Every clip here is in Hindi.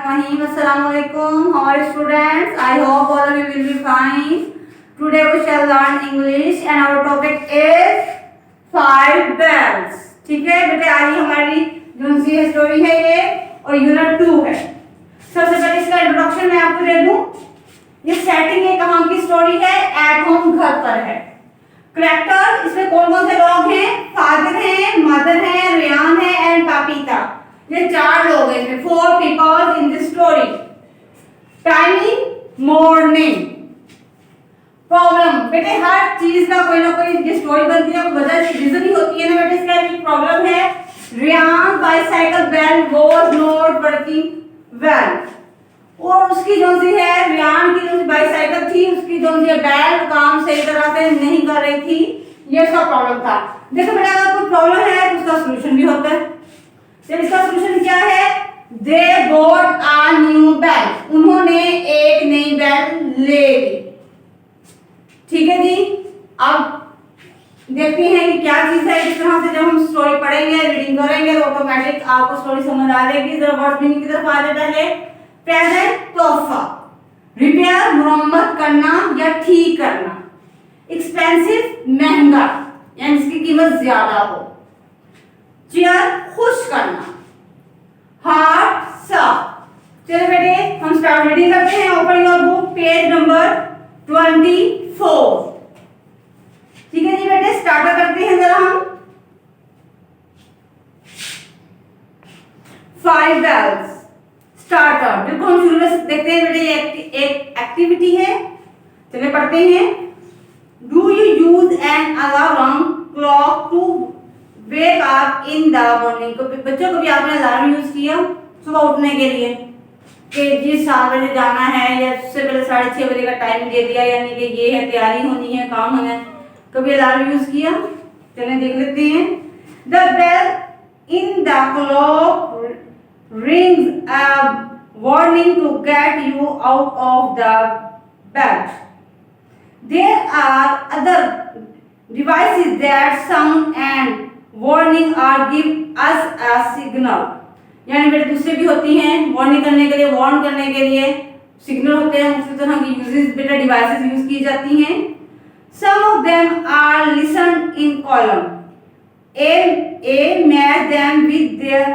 Bismillahirrahmanirrahim. Assalamualaikum. How are you students? I hope all of you will be fine. Today we shall learn English and our topic is five bells. ठीक है बेटे, आज हमारी जो सी स्टोरी है ये और यूनिट 2 है। सबसे पहले इसका इंट्रोडक्शन मैं आपको दे दूं। ये सेटिंग है, कहाँ की स्टोरी है? एट होम, घर पर है। करेक्टर इसमें कौन कौन से लोग हैं? फादर हैं, मदर हैं, रेयान है एंड पापीता। ये 4 लोग हैं इसमें। 4 people in this story. Timing morning. Problem बेटे, हर चीज का कोई ना कोई ये स्टोरी बनती है, वजह से रीजन ही होती है ना बेटे। इसका एक प्रॉब्लम है, Ryan bicycle bell was not working well. और उसकी जो सी है, रेयान की जो बाइसाइकिल थी, उसकी जो सी बेल काम सही तरह से नहीं कर रही थी। ये उसका प्रॉब्लम था। देखो बेटा, अगर कोई प्रॉब्लम है तो उसका सोल्यूशन भी होता है। तो इसका सोल्यूशन क्या है? They bought a new bell. उन्होंने एक नई बेल ले ली। ठीक है जी। अब देखते हैं कि क्या चीज है। इस तरह से जब हम स्टोरी पढ़ेंगे, रीडिंग करेंगे तो ऑटोमेटिक आपको स्टोरी समझ आ जाएगी। जरा वर्ड मीनिंग की तरफ आ जाए। पहले प्रेजेंट, तोहफा। रिपेयर, मुरम्मत करना या ठीक करना। एक्सपेंसिव, महंगा यानी इसकी कीमत ज्यादा हो। चेयर, खुश करना। हार्ट, साफ। चलो बेटे, हम स्टार्ट रीडिंग करते हैं। Open your book, page number 24। ठीक है जी बेटे, स्टार्ट करते हैं जरा हम। 5 bells स्टार्टर। बिल्कुल हम शुरू में देखते हैं बेटे, ये एक एक्टिविटी है। चलिए पढ़ते हैं। Do you use an alarm clock to wake up in the morning? बच्चों कभी आपने अलार्म यूज किया सुबह उठने के लिए कि जी 7 बजे जाना है, या उससे पहले 6:30 बजे का टाइम दे दिया, यानी कि ये है, तैयारी होनी है, काम होना है। कभी अलार्म यूज किया? चलिए देख लेते हैं। The bell in the clock rings a warning to get you out of the bed. There are other devices that sound and warning or give us a signal. यानी बेटे दूसरे भी होती हैं वार्निंग करने के लिए, वार्न करने के लिए सिग्नल होते हैं। उसी तरह की यूजेस बेटा डिवाइसेस यूज की जाती हैं। Some of them are listened in column. A match them with their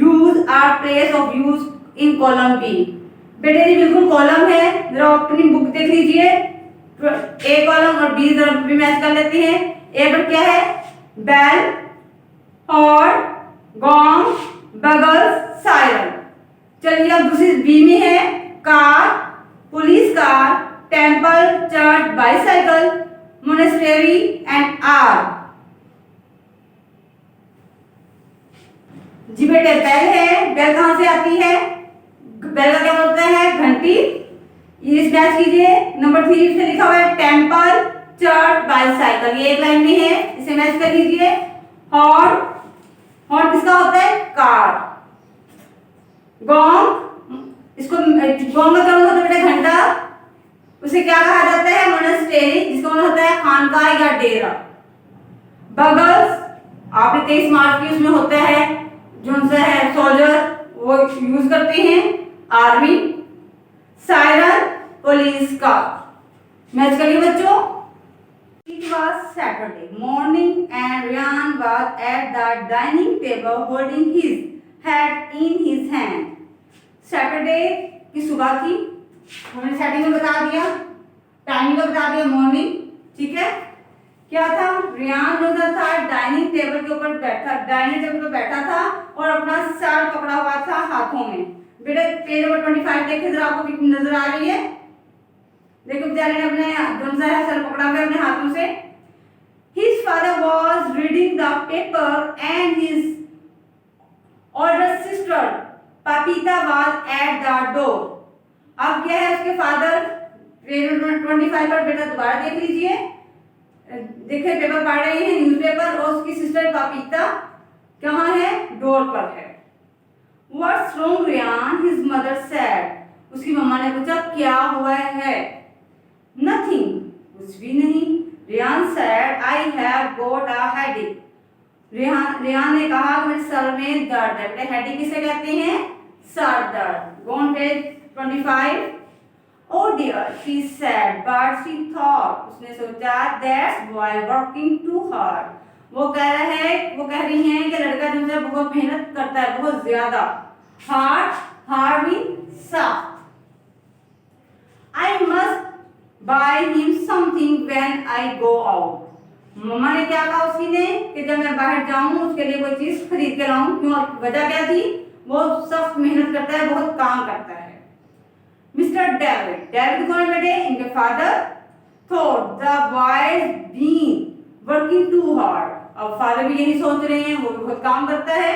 use or place of use in column B. बेटे ये बिल्कुल कॉलम है, जरा अपनी बुक देख लीजिए। ए कॉलम और बी जरा भी मैच कर लेते हैं। ए पर क्या है? Bell, horn, gong, bugles, siren. चलिए अब दूसरी बी में है car, police car, temple, church, bicycle, monastery and आर। जी बेटे बेल है। बेल कहां से आती है? बेल का क्या बोलते हैं? घंटी। इस मैच कीजिए। नंबर 3 से लिखा हुआ है टेंपल, चर्च, बाइसाइकिल। ये एक लाइन में है, इसे मैच कर लीजिए। हॉर्न, हॉर्न किसका होता है? कार। गॉन्ग, इसको गॉन्ग का क्या मतलब होता है? घंटा। उसे क्या कहा जाता है? मोनेस्ट्री, जिसका मतलब होता है खानका या डेरा। बगल्स, आपने 23 मार्च की उसमें होता है जो सा है सोल्जर, वो यूज करते हैं, आर्मी। सायरन, पुलिस का। मैच करिए बच्चों। It was Saturday morning and Ryan was at the dining table holding his hat in his hand. Saturday की सुबह थी, हमने सेटिंग में बता दिया, टाइमिंग में बता दिया, मॉर्निंग। ठीक है, क्या था? रियान जो था डाइनिंग टेबल के ऊपर बैठा, डाइनिंग टेबल पर बैठा था और अपना सर पकड़ा हुआ था हाथों में। बेटे पेज नंबर 25 देखे जरा, आपको नजर आ रही है? देखो बेचारे ने अपने दोनों सा सर पकड़ा हुआ अपने हाथों से। His father was reading the paper and his older sister Papita was at the door. अब क्या है? उसके फादर पेज नंबर 25 पर बेटा दोबारा देख लीजिए। देखिए पेपर पढ़ रहे हैं, न्यूज़पेपर, और उसकी सिस्टर पापीता कहाँ है? डोर पर है। What's wrong, Ryan? His mother said. उसकी मम्मा ने पूछा क्या हुआ है? Nothing, कुछ भी नहीं। Ryan said, I have got a headache. Rehan ने कहा कि मेरे सर में दर्द है। बेटे हेडेक किसे कहते हैं? सर दर्द। Go on page 25. Oh dear, she said, but she thought, उसने सोचा, that boy working too hard. वो कह रही है कि लड़का जो है बहुत मेहनत करता है, बहुत ज्यादा. Hard means sharp. I must buy him something when I go out. मम्मा ने क्या कहा उसकी ने कि जब मैं बाहर जाऊं उसके लिए कोई चीज खरीद के लाऊं. क्यों? वजह क्या थी? वो सख्त मेहनत करता है, बहुत काम करता है. मिस्टर डेविड कौन है बेटे? इनके father. Thought the boy been working too hard. अब फादर भी यही सोच रहे हैं, वो भी बहुत काम करता है.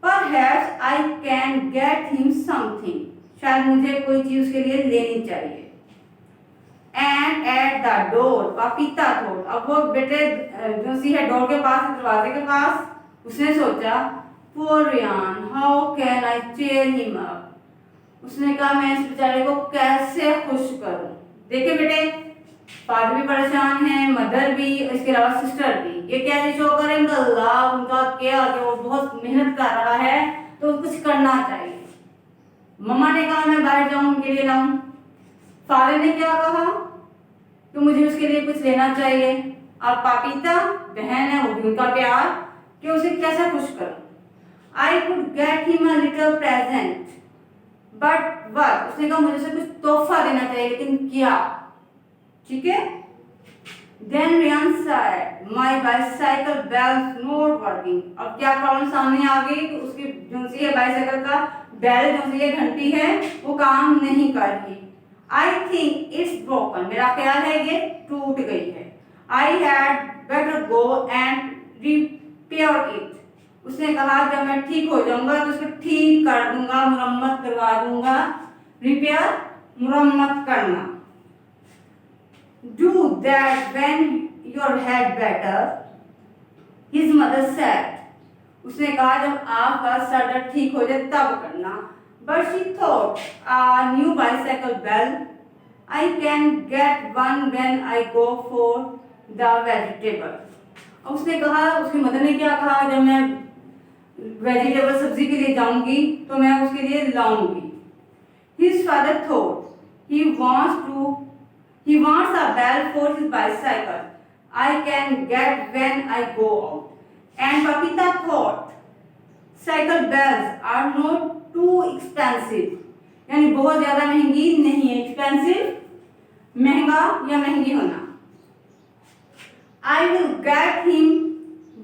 Perhaps I can get him something. शायद मुझे कोई चीज उसके लिए लेनी चाहिए. And at the door, पपीता thought. अब वो बेटे जो सी है डोर के पास, दरवाजे के पास, उसने सोचा, poor Ryan, how can I cheer him up? उसने कहा मैं इस बेचारे को कैसे खुश करूं. देखिए बेटे, फादर भी परेशान है, मदर भी, इसके अलावा सिस्टर भी. ये क्या शो करेंगे? लव, उनका केयर, कि वो बहुत मेहनत कर रहा है तो कुछ करना चाहिए. मम्मा ने कहा मैं बाहर जाऊं उनके लिए लाऊं. फादर ने क्या कहा कि मुझे उसके लिए कुछ लेना चाहिए. अब पापीता बहन है, वो भी उनका प्यार कि उसे कैसे खुश करूं. I could get him a little present but what. उसने कहा मुझे उसे कुछ तोहफा देना चाहिए, लेकिन क्या? ठीक है. Then Ryan said, my bicycle bell's not working. अब क्या प्रॉब्लम सामने आ गई कि उसकी जो सी है बाइसाइकिल का बेल, जो सी है घंटी है, वो काम नहीं कर रही. I think it's broken. मेरा ख्याल है ये टूट गई है. I had better go and repair it. उसने कहा जब मैं ठीक हो जाऊंगा तो उसको ठीक कर दूंगा, मुरम्मत करवा दूंगा. रिपेयर, मुरम्मत करना. Do that when your head better, his mother said. उसने कहा जब आपका सर दर्द ठीक हो जाए तब करना. But she thought, a new bicycle bell. I can get one when I go for the vegetable. उसने कहा, उसकी मदर ने क्या कहा, जब मैं वेजिटेबल सब्जी के लिए जाऊंगी तो मैं उसके लिए लाऊंगी. His father thought, he wants a bell for his bicycle. I can get when I go out. And Papita thought, cycle bells are not too expensive. यानी बहुत ज्यादा महंगी नहीं है. एक्सपेंसिव, महंगा या महंगी होना. I will get him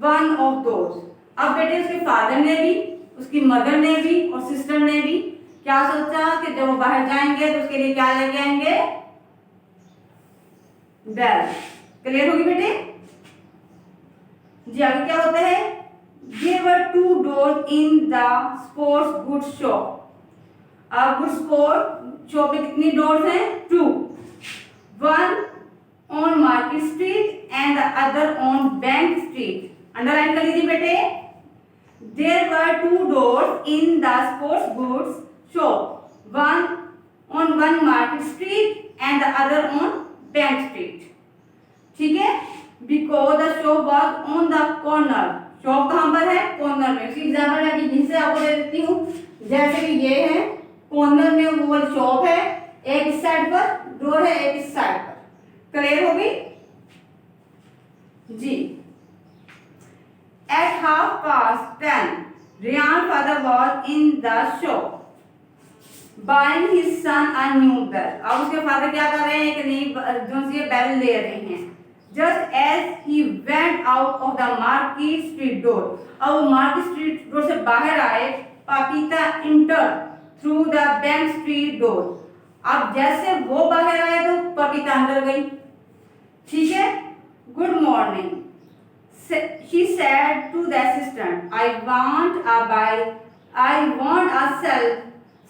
one of those. अब बेटे उसके फादर ने भी, उसकी मदर ने भी और सिस्टर ने भी क्या सोचा कि जब वो बाहर जाएंगे तो उसके लिए क्या लेके आएंगे? बेल. क्लियर होगी बेटे? जी आगे क्या होता है? There were two doors in the sports goods shop. अब गुड स्पोर्ट शॉप में कितनी डोर्स हैं? 2. One on Market Street and the other on Bank Street. Underline कर लीजिए बेटे. There were 2 doors in the sports goods shop. One on one Market Street and the other on Bank Street. ठीक है. Because the shop was on the corner. Shop कहाँ पर है? कॉर्नर में. इसकी एग्जाम्पल मैं यहीं से आपको दे देती हूँ. जैसे कि ये है कॉर्नर में, वो वाली शॉप है, एक इस साइड पर डोर है, एक इस साइड पर. क्लियर होगी जी. At 10:30, Ryan's father was in the shop buying his son a new bell. अब उसके फादर क्या कर रहे हैं? कि नई जो सी बेल ले रहे हैं. Just as he went out of the Market Street door. अब वो मार्केट स्ट्रीट डोर से बाहर आए. पापीता entered through the Bank Street door. अब जैसे वो बाहर आए तो पापीता अंदर गई. ठीक है. Good morning, she said to the assistant. I want a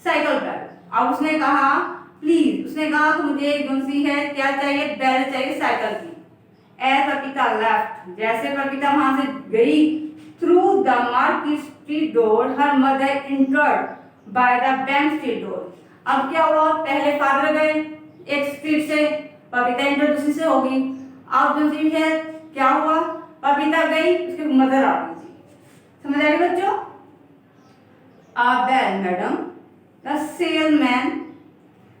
cycle bell. अब उसने कहा प्लीज, उसने कहा कि मुझे जो सी है क्या चाहिए? बेल चाहिए साइकिल की. As Papita left, जैसे पपीता वहां से गई, through the Market Street door, her mother entered by the Bank Street door. अब क्या हुआ? पहले फादर गए एक स्ट्रीट से, पपीता एंटर दूसरी से होगी. अब जो चीज है क्या हुआ? पपीता गई, उसकी मदर आ गई. समझ आ गई बच्चों? a bell, madam. The salesman,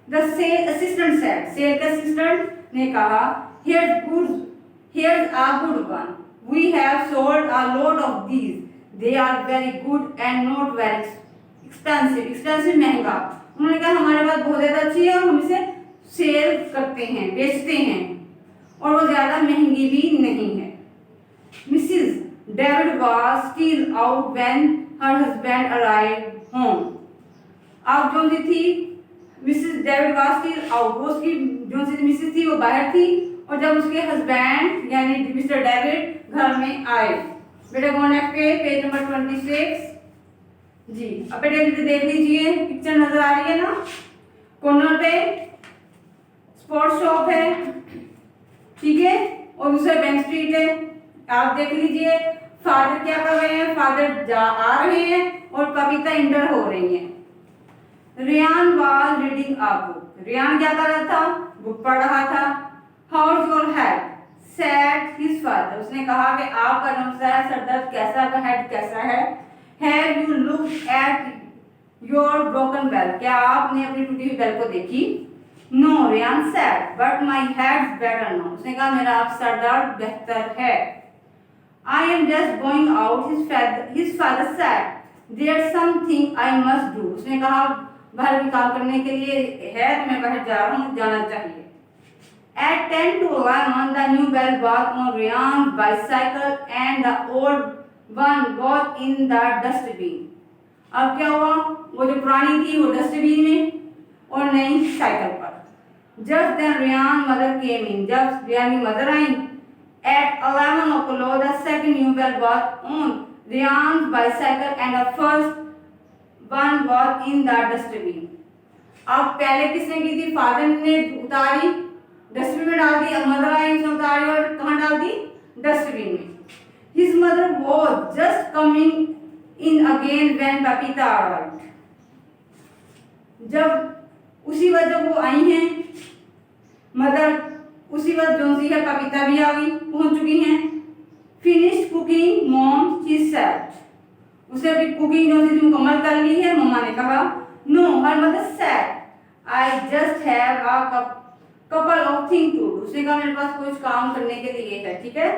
the sales assistant said. Sales assistant ने कहा, here's a good one. We have sold a lot of these. They are very good and not very expensive. Expensive महंगा. उन्होंने कहा हमारे पास बहुत ज़्यादा अच्छी है और हम इसे सेल करते हैं, बेचते हैं और वो ज़्यादा महंगी भी नहीं है. Mrs. David was still out when her husband arrived home. अब जो सी थी Mrs David was still out. वो उसकी जो सी मिसेस थी वो बाहर थी और जब उसके हस्बैंड यानी मिस्टर डेविड घर में आए. बेटा गो नेक्स्ट पेज नंबर 26 जी. अब बेटा इधर देख लीजिए, पिक्चर नजर आ रही है ना. कॉर्नर पे स्पोर्ट्स शॉप है, ठीक है, और दूसरा बैंक स्ट्रीट है. आप देख लीजिए फादर क्या कर रहे हैं. फादर आ रहे हैं और कविता इंटर हो रही है. Ryan was reading a book. Ryan क्या कर रहा था, बुक पढ़ रहा था. How is your head said his father. उसने कहा कि आपका नमस्कार सर दर्द कैसा, आपका हेड कैसा है. Have you looked at your broken bell. क्या आपने अपनी टूटी हुई बेल को देखी. No Ryan said but my head better now. उसने कहा मेरा अब सर दर्द बेहतर है. I am just going out. His father said, there's something I must do. उसने कहा बाहर भी काम करने के लिए है तो मैं बाहर जा रहा हूँ, जाना चाहिए. At 10 to 11, the new bell was on Ryan's bicycle and the old one was in the dustbin. अब क्या हुआ, वो जो पुरानी थी वो डस्टबिन में और नई साइकिल पर. Just then Ryan's mother came in. जब रियान की mother I. At 11 o'clock, the second new bell was on Ryan's bicycle and the first one was in the dustbin. अब पहले किसने की थी, फादर ने उतारी, डस्टबिन में डाल दी. अब मदर आई, उसने उतारी और कहाँ डाल दी, डस्टबिन में. His mother was just coming in again when Papita arrived. जब उसी वक्त जब वो आई हैं मदर, उसी वक्त जो सी है कविता भी आ गई, पहुंच चुकी हैं. Finish cooking mom she said. उसे अभी कुकिंग जो सी मुकम्मल कर ली है, मम्मा ने कहा. No her mother said I just have a couple of thing to do. उसने कहा मेरे पास कुछ काम करने के लिए है, ठीक है.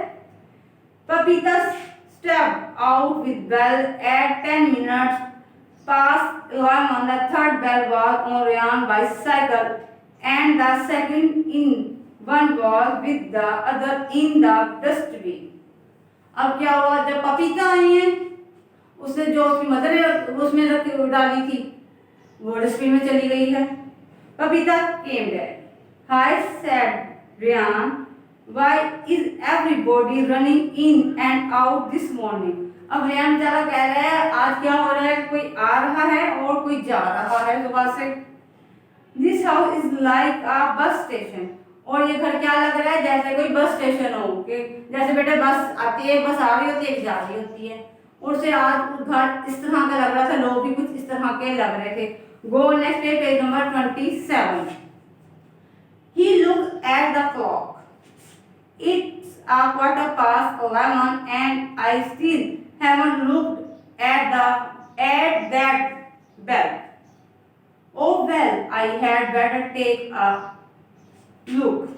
पपीता step out with bell at 10 minutes past 11. The third bell was on Ryan's bicycle and the second in one was with the other in the dustbin. अब क्या हुआ, जब पपीता आई है उसने जो उसकी मदर ने उसमें रख डाली थी वो डस्टबिन में चली गई है. पपीता came back. Hi said Ryan, why is everybody running in and out this morning? अब रियान बेचारा कह रहा है आज क्या हो रहा है, कोई आ रहा है और कोई जा रहा है सुबह से. This house is like a bus station. और ये घर क्या लग रहा है, जैसे कोई बस स्टेशन हो, कि जैसे बेटे बस आती है, बस आ रही होती है, एक जा रही होती है. और से आज घर इस तरह का लग रहा था, लोग भी कुछ इस तरह के लग रहे थे. Go next page number 27. He looked at the clock. It's a 11:15 and I still haven't looked at that bell. Oh well, I had better take a look.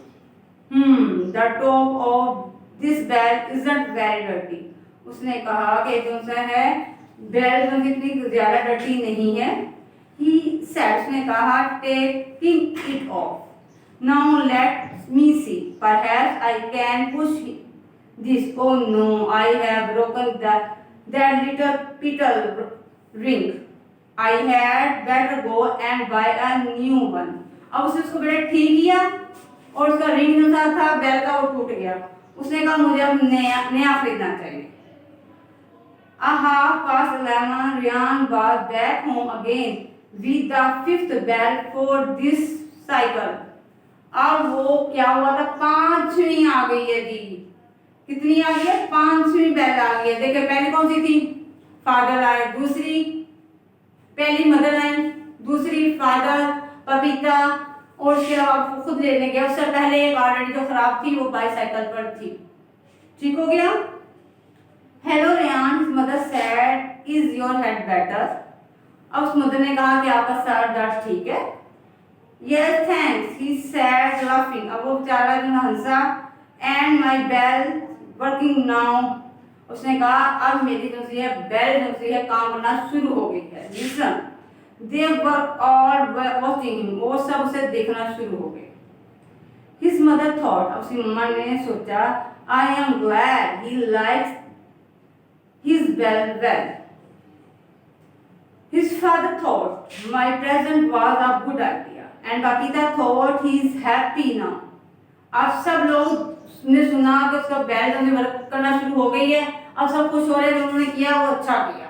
The top of this bell isn't very dirty. उसने कहा कि जो सा है बेल जो इतनी ज्यादा डर्टी नहीं है. He said, उसने कहा taking it off. Now let me see. Perhaps I can push this. Oh no, I have broken that little petal ring. I had better go and buy a new one. अब उसने उसको बेटा ठीक किया और उसका रिंग जो था बेल का वो टूट गया. उसने कहा मुझे अब नया खरीदना चाहिए. 11:30, Ryan was back home again with the 5th bell for this cycle. अब वो क्या हुआ था, 5वीं आ गई है जी. कितनी आ गई है, 5वीं बेल आ गई है. देखिए पहली कौन सी थी, फादर आए. दूसरी पहली मदर आई, दूसरी फादर, पपीता और उसके अलावा खुद लेने गया. उससे पहले एक ऑलरेडी जो खराब थी वो बाईसाइकिल पर थी. ठीक हो गया. Hello Ryan, his mother said, is your head better. अब उस मदर ने कहा कि आपका सर दर्द ठीक है। Yes thanks he said laughing. अब वो बेचारा जो हंसा। And my bell working now. उसने कहा अब मेरी जो सी है बेल जो सी है काम करना शुरू हो गई है। Listen they were all watching him. वो सब उसे देखना शुरू हो गए। His mother thought. अब उसकी मम्मा ने सोचा I am glad he likes his bell well. His father thought my present was a good idea and Babita thought he is happy now. अब सब लोग ने सुना कि उसका बैल जो वर्क करना शुरू हो गई है। अब सब खुश हो रहे हैं, जो उन्होंने किया वो अच्छा किया।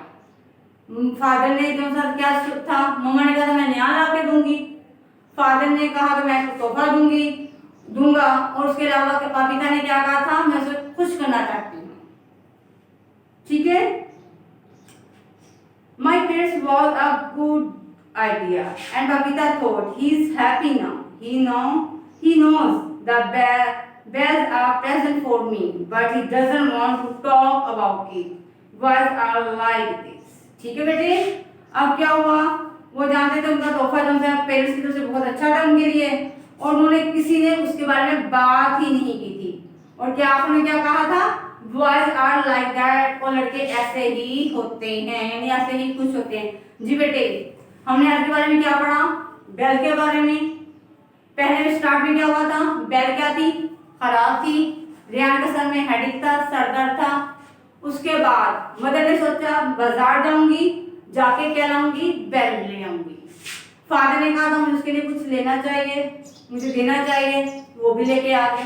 फादर ने जो सा क्या था, मम्मा ने कहा था मैं नया ला के दूंगी। फादर ने कहा कि मैं तोहफा दूंगा और उसके अलावा बाबिता ने क्या कहा था, मैं उसे खुश करना चाहती हूँ। ठीक है। My parents was a good idea and Babita thought he is happy now. He knows the bells are present for me but he doesn't want to talk about it. Boys are like this. ठीक है बेटे। अब क्या हुआ, वो जानते थे उनका तोहफा जो है पेरेंट्स की तरफ से बहुत अच्छा था उनके लिए और उन्होंने किसी ने उसके बारे में बात ही नहीं की थी। और क्या आपने क्या कहा था, बॉयज आर लाइक दैट। और लड़के ऐसे ही होते हैं, यानी ऐसे ही खुश होते हैं। जी बेटे, हमने आज के बारे में क्या पढ़ा, बेल के बारे में। पहले स्टार्ट में क्या हुआ था, बेल क्या थी, खराब थी। रेहान के सर में हेडेक था, सर दर्द था। उसके बाद मदर ने सोचा बाजार जाऊंगी, जाके क्या लाऊंगी, बेल ले आऊंगी। फादर ने कहा था मुझे उसके लिए कुछ लेना चाहिए, मुझे देना चाहिए, वो भी लेके आ गए।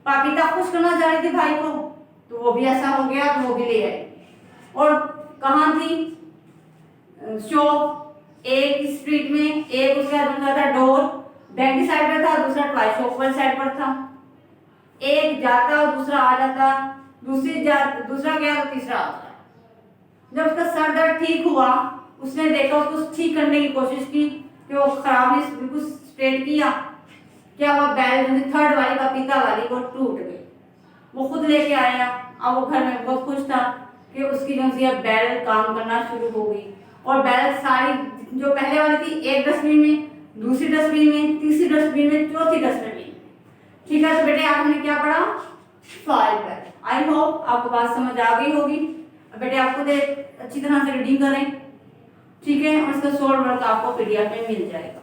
पापिता खुश करना चाह रही थी भाई को, तो वो भी ऐसा हो गया, तो वो भी ले आए। और कहाँ थी शॉप, एक स्ट्रीट में, एक उसका दूसरा था डोर बैंक की साइड पर था, दूसरा टॉय शॉप वाली साइड पर था। एक जाता और दूसरा आ जाता, दूसरा गया तो तीसरा आता। जब उसका सर दर्द ठीक हुआ, उसने देखा, उसको ठीक करने की कोशिश की कि वो खराब ने बिल्कुल स्ट्रेट किया। क्या हुआ, बैल थर्ड वाली पपीता वाली वो टूट गई। वो खुद लेके आया। अब वो घर में बहुत खुश था कि उसकी जो सी बैल काम करना शुरू हो गई। और बैल सारी जो पहले वाली थी, एक डस्टबिन में, दूसरी डस्टबिन में, तीसरी डस्टबिन में, चौथी डस्टबिन में। ठीक है। तो बेटे आज हमने क्या पढ़ा, 5 बैल। आई होप आपको बात समझ आ गई होगी। बेटे आपको अच्छी तरह से रीडिंग करें, ठीक है। और इसका शॉर्ट वर्क आपको पीडीएफ में मिल जाएगा।